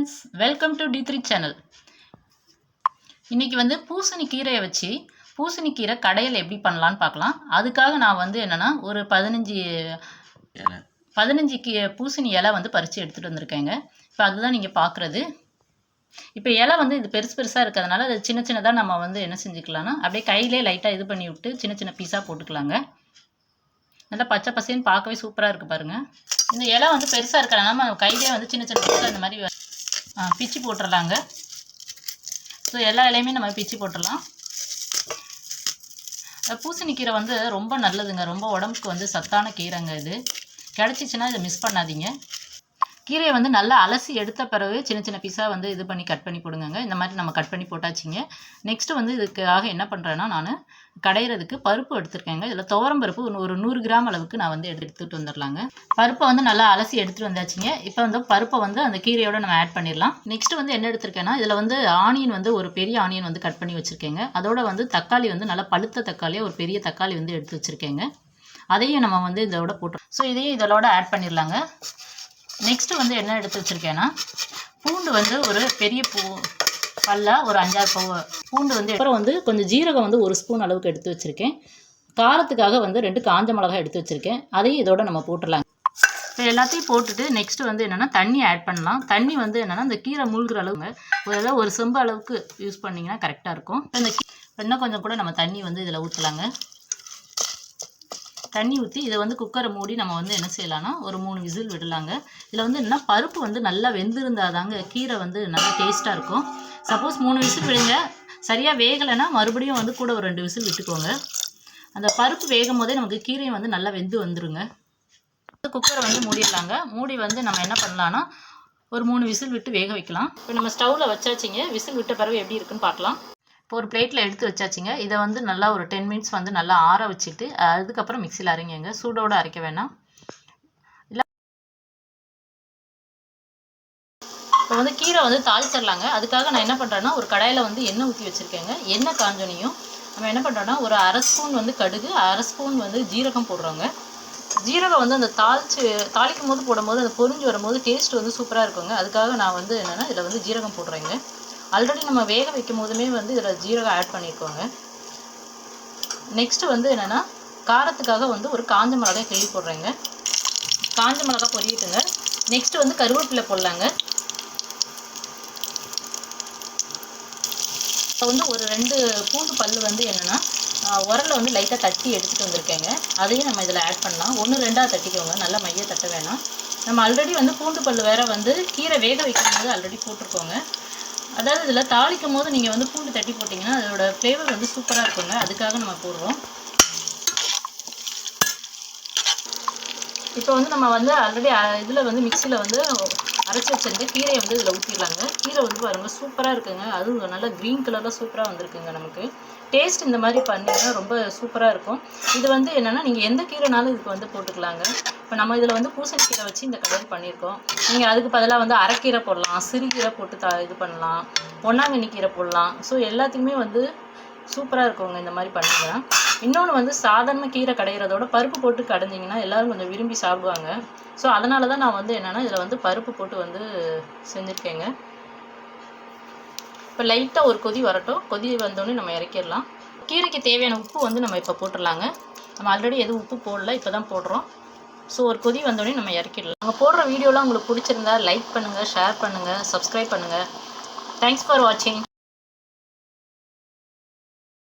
Friends, welcome to D3 channel. இன்றைக்கி வந்து பூசணிக்கீரையை வச்சு பூசணிக்கீரை கடையில் எப்படி பண்ணலான்னு பார்க்கலாம். அதுக்காக நான் வந்து என்னென்னா ஒரு 15 பூசணி இலை வந்து பறித்து எடுத்துகிட்டு வந்திருக்கேங்க. இப்போ அதுதான் நீங்கள் பார்க்குறது. இப்போ இலை வந்து இது பெருசு பெருசாக இருக்கிறதுனால அது சின்ன சின்னதாக நம்ம வந்து என்ன செஞ்சுக்கலாம்னா அப்படியே கையிலே லைட்டாக இது பண்ணி விட்டு சின்ன சின்ன பீஸாக போட்டுக்கலாங்க. நல்லா பச்சை பசேன்னு பார்க்கவே சூப்பராக இருக்குது பாருங்கள். இந்த இலை வந்து பெருசாக இருக்கிறனால நம்ம கையிலே வந்து சின்ன சின்ன பீஸாக இந்த மாதிரி பிச்சு போட்டுடலாங்க. ஸோ எல்லா இலையுமே நம்ம பிச்சு போட்டுடலாம். பூசணிக்கீரை வந்து ரொம்ப நல்லதுங்க, ரொம்ப உடம்புக்கு வந்து சத்தான கீரைங்க. இது கிடச்சிச்சின்னா இதை மிஸ் பண்ணாதீங்க. கீரையை வந்து நல்லா அலசி எடுத்த பிறகு சின்ன சின்ன பீஸாக வந்து இது பண்ணி கட் பண்ணி போடுங்க. இந்த மாதிரி நம்ம கட் பண்ணி போட்டாச்சிங்க. நெக்ஸ்ட்டு வந்து இதுக்காக என்ன பண்ணுறேன்னா நான் கடையிறதுக்கு பருப்பு எடுத்துருக்கேங்க. இதில் துவரம் பருப்பு ஒரு 100 கிராம் அளவுக்கு நான் வந்து எடுத்துகிட்டு வந்துடலாங்க. பருப்பை வந்து நல்லா அலசி எடுத்துகிட்டு வந்தாச்சுங்க. இப்போ வந்து பருப்பை வந்து அந்த கீரையோடு நம்ம ஆட் பண்ணிடலாம். நெக்ஸ்ட்டு வந்து என்ன எடுத்திருக்கேன்னா இதில் வந்து ஆனியன் வந்து ஒரு பெரிய ஆனியன் வந்து கட் பண்ணி வச்சுருக்கேங்க. அதோட வந்து தக்காளி வந்து நல்லா பழுத்த தக்காளியாக ஒரு பெரிய தக்காளி வந்து எடுத்து வச்சுருக்கேங்க. அதையும் நம்ம வந்து இதோட போட்டோம். ஸோ இதையும் இதோட ஆட் பண்ணிடலாங்க. நெக்ஸ்ட்டு வந்து என்ன எடுத்து வச்சுருக்கேன்னா பூண்டு வந்து ஒரு பெரிய ஒரு 5-6 பூண்டு வந்து அப்புறம் வந்து கொஞ்சம் ஜீரகம் வந்து 1 ஸ்பூன் அளவுக்கு எடுத்து வச்சுருக்கேன். காரத்துக்காக வந்து 2 காஞ்ச மிளகாய் எடுத்து வச்சுருக்கேன். அதையும் இதோட நம்ம போட்டுடலாம். இப்போ எல்லாத்தையும் போட்டுட்டு நெக்ஸ்ட்டு வந்து என்னென்னா தண்ணி ஆட் பண்ணலாம். தண்ணி வந்து என்னென்னா இந்த கீரை மூழ்கிற அளவுங்க ஒரு செம்பு அளவுக்கு யூஸ் பண்ணிங்கன்னா கரெக்டாக இருக்கும். இந்த இன்னும் கொஞ்சம் கூட நம்ம தண்ணி வந்து இதில் ஊற்றலாங்க. தண்ணி ஊற்றி இதை வந்து குக்கரை மூடி நம்ம வந்து என்ன செய்யலாம்னா ஒரு 3 விசில் விடலாங்க. இதில் வந்து என்ன பருப்பு வந்து நல்லா வெந்திருந்தால் தாங்க கீரை வந்து நல்லா டேஸ்ட்டாக இருக்கும். சப்போஸ் 3 விசில் விடுங்க, சரியாக வேகலைன்னா மறுபடியும் வந்து கூட ஒரு 2 விசில் விட்டுக்கோங்க. அந்த பருப்பு வேகும் போதே நமக்கு கீரையும் வந்து நல்லா வெந்து வந்துருங்க. குக்கரை வந்து மூடிடலாங்க. மூடி வந்து நம்ம என்ன பண்ணலான்னா ஒரு 3 விசில் விட்டு வேக வைக்கலாம். இப்போ நம்ம ஸ்டவ்வில் வச்சாச்சிங்க. விசில் விட்ட பிறகு எப்படி இருக்குன்னு பார்க்கலாம். இப்போ ஒரு பிளேட்டில் எடுத்து வச்சாச்சுங்க. இதை வந்து நல்லா ஒரு 10 மினிட்ஸ் வந்து நல்லா ஆற வச்சுட்டு அதுக்கப்புறம் மிக்சியில் அரைங்க. சூடோடு அரைக்க வேணாம். இல்லை இப்போ வந்து கீரை வந்து தாளிச்சிடலாங்க. அதுக்காக நான் என்ன பண்ணுறேன்னா ஒரு கடாயில் வந்து எண்ணெய் ஊற்றி வச்சுருக்கேங்க. எண்ணெய் காஞ்சோனையும் நம்ம என்ன பண்ணுறோன்னா ஒரு 1/2 ஸ்பூன் வந்து கடுகு, 1/2 ஸ்பூன் வந்து ஜீரகம் போடுறோங்க. ஜீரகம் வந்து அந்த தாளிக்கும் போது போடும்போது அது பொரிஞ்சு வரும்போது டேஸ்ட் வந்து சூப்பராக இருக்குங்க. அதுக்காக நான் வந்து என்னென்னா இதில் வந்து ஜீரகம் போடுறேங்க. ஆல்ரெடி நம்ம வேக வைக்கும் போதுமே வந்து இதில் ஜீரகம் ஆட் பண்ணியிருக்கோங்க. நெக்ஸ்ட்டு வந்து என்னென்னா காரத்துக்காக வந்து ஒரு காஞ்ச மிளகாய் கிள்ளி போடுறேங்க. காஞ்ச மிளகாய் பொரியட்டுங்க. நெக்ஸ்ட்டு வந்து கருவேப்பிலை போடலாங்க. இப்போ வந்து ஒரு 2 பூண்டு பல் வந்து என்னென்னா உரலை வந்து லைட்டாக தட்டி எடுத்துகிட்டு வந்திருக்கேங்க. அதையும் நம்ம இதில் ஆட் பண்ணலாம். 1-2 தட்டிக்கோங்க, நல்லா மைய தட்ட வேணாம். நம்ம ஆல்ரெடி வந்து பூண்டு பல் வேறு வந்து கீரை வேக வைக்கும் போது ஆல்ரெடி போட்டிருக்கோங்க. அதாவது இதில் தாளிக்கும் போது நீங்கள் வந்து பூண்டு தட்டி போட்டிங்கன்னா அதோட ஃப்ளேவர் வந்து சூப்பராக இருக்குங்க. அதுக்காக நம்ம போடுறோம். இப்போ வந்து நம்ம வந்து ஆல்ரெடி இதில் வந்து மிக்சியில் வந்து அரைச்சி வச்சுருந்த கீரையை வந்து இதில் ஊற்றிடலாங்க. கீரை வந்து பாருங்கள் சூப்பராக இருக்குங்க. அதுவும் நல்லா க்ரீன் கலரில் சூப்பராக வந்திருக்குங்க. நமக்கு டேஸ்ட் இந்த மாதிரி பண்ணிங்கன்னா ரொம்ப சூப்பராக இருக்கும். இது வந்து என்னென்னா நீங்கள் எந்த கீரைனாலும் இதுக்கு வந்து போட்டுக்கலாங்க. இப்போ நம்ம இதில் வந்து பூசணிக்கீரை வச்சு இந்த கடையில் பண்ணியிருக்கோம். நீங்கள் அதுக்கு பதிலாக வந்து அரைக்கீரை போடலாம், சிறுகீரை போட்டு இது பண்ணலாம், பொன்னாங்கண்ணி கீரை போடலாம். ஸோ எல்லாத்துக்குமே வந்து சூப்பராக இருக்குங்க இந்த மாதிரி பண்ணிங்கன்னா. இன்னொன்று வந்து சாதாரண கீரை கடையிறதோட பருப்பு போட்டு கடைஞ்சிங்கன்னா எல்லோரும் கொஞ்சம் விரும்பி சாப்பிடுவாங்க. ஸோ அதனால தான் நான் வந்து என்னென்னா இதில் வந்து பருப்பு போட்டு வந்து செஞ்சுருக்கேங்க. இப்போ லைட்டாக ஒரு கொதி வரட்டும். கொதி வந்தோடனே நம்ம இறக்கிடலாம். கீரைக்கு தேவையான உப்பு வந்து நம்ம இப்போ போட்டுடலாங்க. நம்ம ஆல்ரெடி எதுவும் உப்பு போடல, இப்போ தான் போடுறோம். ஸோ ஒரு கொதி வந்தோடனே நம்ம இறக்கிடலாம். நாங்கள் போடுற வீடியோலாம் உங்களுக்கு பிடிச்சிருந்தா லைக் பண்ணுங்கள், ஷேர் பண்ணுங்கள், சப்ஸ்கிரைப் பண்ணுங்கள். தேங்க்ஸ் ஃபார் வாட்சிங்.